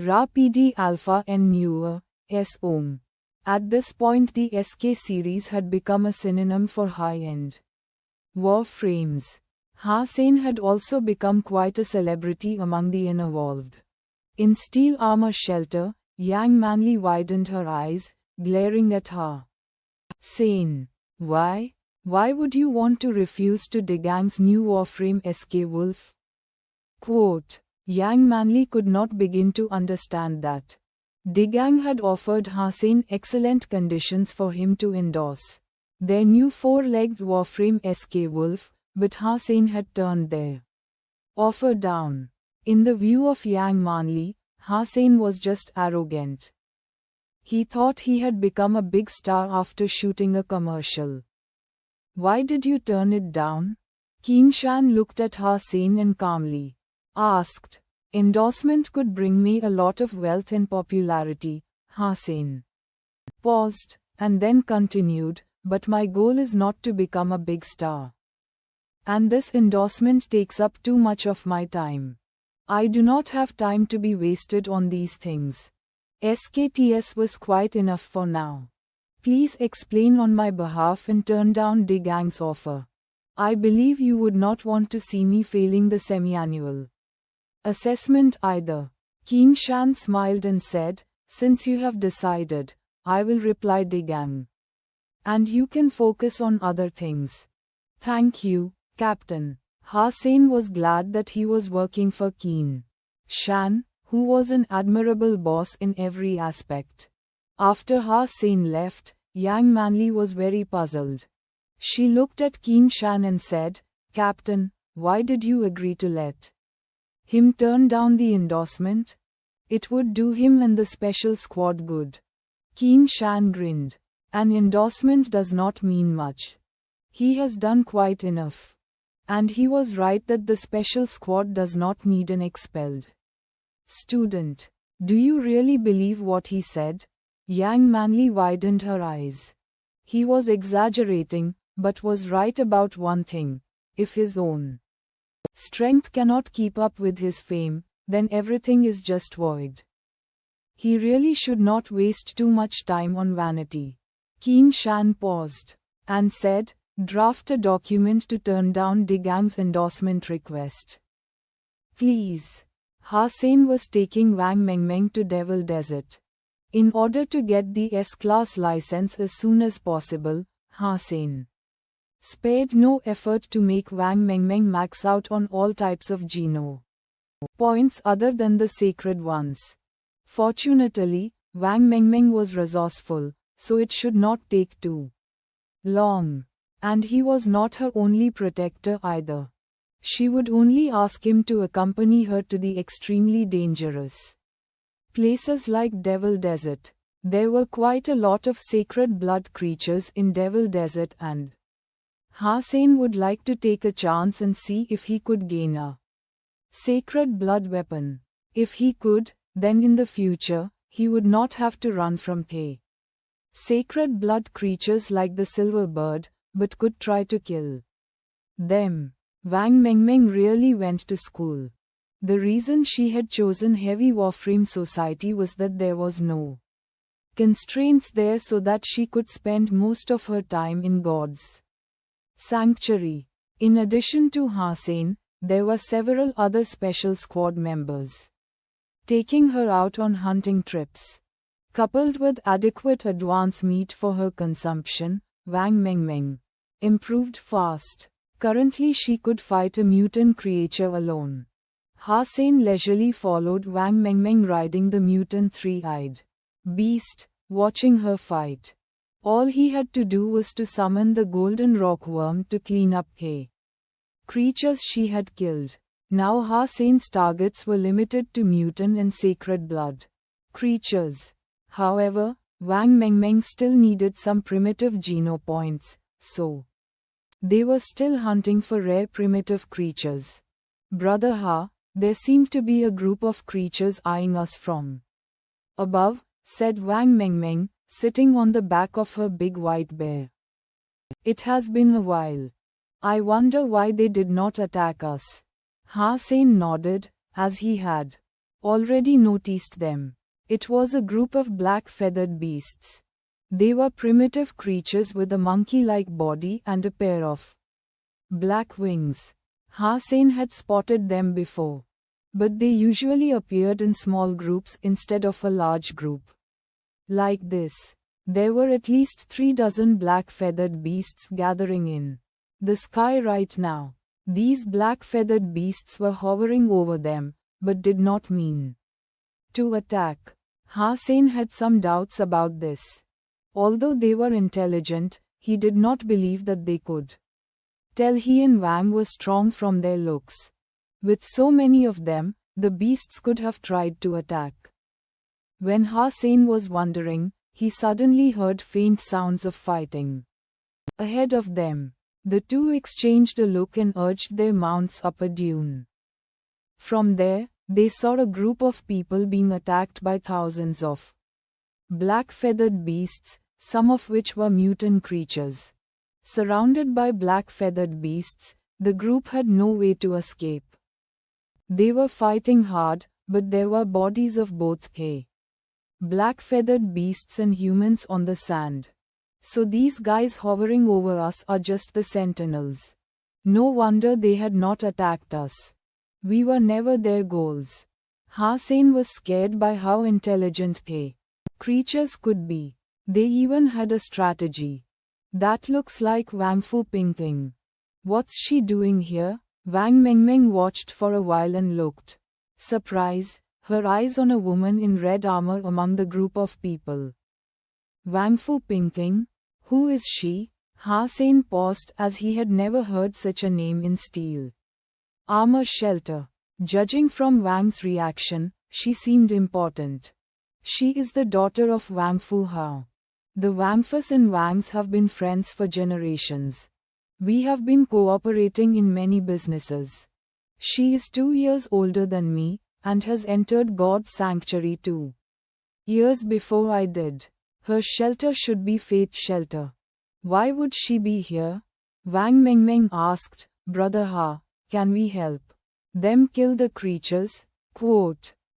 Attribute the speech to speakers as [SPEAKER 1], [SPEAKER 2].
[SPEAKER 1] Ra PD Alpha and Newer, S Om. At this point the SK series had become a synonym for high-end warframes. Hussein had also become quite a celebrity among the unevolved. In steel armor shelter, Yang Manly widened her eyes, glaring at Hussein. Why? Why would you want to refuse to Digang's new warframe SK Wolf? Quote. Yang Manly could not begin to understand that. Digang had offered Hussein excellent conditions for him to endorse their new four-legged warframe SK Wolf, but Hussein had turned their offer down. In the view of Yang Manly, Hussein was just arrogant. He thought he had become a big star after shooting a commercial. Why did you turn it down? Qin Shan looked at Hussein and calmly asked. Endorsement could bring me a lot of wealth and popularity, Hussein paused, and then continued, but my goal is not to become a big star. And this endorsement takes up too much of my time. I do not have time to be wasted on these things. SKTS was quite enough for now. Please explain on my behalf and turn down Digang's offer. I believe you would not want to see me failing the semi-annual assessment either. Qin Shan smiled and said, since you have decided, I will reply Digang. And you can focus on other things. Thank you, Captain. Hussein was glad that he was working for Qin Shan, who was an admirable boss in every aspect. After Hussein left, Yang Manly was very puzzled. She looked at Qin Shan and said, Captain, why did you agree to let him turn down the endorsement? It would do him and the special squad good. Qin Shan grinned. An endorsement does not mean much. He has done quite enough. And he was right that the special squad does not need an expelled student. Do you really believe what he said? Yang Manly widened her eyes. He was exaggerating, but was right about one thing. If his own strength cannot keep up with his fame, then everything is just void. He really should not waste too much time on vanity. Qin Shan paused and said, draft a document to turn down Digang's endorsement request. Please. Hussein was taking Wang Mengmeng to Devil Desert. In order to get the S-Class license as soon as possible, Hussein spared no effort to make Wang Mengmeng max out on all types of geno points other than the sacred ones. Fortunately, Wang Mengmeng was resourceful, so it should not take too long. And he was not her only protector either. She would only ask him to accompany her to the extremely dangerous places like Devil Desert. There were quite a lot of sacred blood creatures in Devil Desert, and Hussein would like to take a chance and see if he could gain a sacred blood weapon. If he could, then in the future, he would not have to run from the sacred blood creatures like the silver bird, but could try to kill them. Wang Mengmeng really went to school. The reason she had chosen Heavy Warframe Society was that there was no constraints there, so that she could spend most of her time in God's sanctuary. In addition to Hussein, there were several other special squad members taking her out on hunting trips. Coupled with adequate advance meat for her consumption, Wang Mengmeng improved fast. Currently she could fight a mutant creature alone. Hussein leisurely followed Wang Mengmeng riding the mutant three-eyed beast, watching her fight. All he had to do was to summon the golden rockworm to clean up the creatures she had killed. Now Hussein's targets were limited to mutant and sacred blood creatures. However, Wang Mengmeng still needed some primitive geno points, so they were still hunting for rare primitive creatures. Brother Ha, there seemed to be a group of creatures eyeing us from above, said Wang Mengmeng, sitting on the back of her big white bear. It has been a while. I wonder why they did not attack us. Hussein nodded, as he had already noticed them. It was a group of black-feathered beasts. They were primitive creatures with a monkey-like body and a pair of black wings. Hussein had spotted them before, but they usually appeared in small groups instead of a large group. Like this, there were at least 3 dozen black-feathered beasts gathering in the sky right now. These black-feathered beasts were hovering over them, but did not mean to attack. Hussein had some doubts about this. Although they were intelligent, he did not believe that they could tell he and Wang were strong from their looks. With so many of them, the beasts could have tried to attack. When Hussein was wondering, he suddenly heard faint sounds of fighting. Ahead of them, the two exchanged a look and urged their mounts up a dune. From there, they saw a group of people being attacked by thousands of black-feathered beasts, some of which were mutant creatures. Surrounded by black-feathered beasts, the group had no way to escape. They were fighting hard, but there were bodies of both black-feathered beasts and humans on the sand. So these guys hovering over us are just the sentinels. No wonder they had not attacked us. We were never their goals. Hussein was scared by how intelligent creatures could be. They even had a strategy. That looks like Wang Fu Pingking. What's she doing here? Wang Mengmeng watched for a while and looked surprised, her eyes on a woman in red armor among the group of people. Wang Fu Pingking? Who is she? Hussein paused as he had never heard such a name in steel armor shelter. Judging from Wang's reaction, she seemed important. She is the daughter of Wang Fu Hao. The Wangfus and Wangs have been friends for generations. We have been cooperating in many businesses. She is 2 years older than me, and has entered God's sanctuary 2 years before I did. Her shelter should be Faith Shelter. Why would she be here? Wang Mengmeng asked, Brother Ha, can we help them kill the creatures? Quote,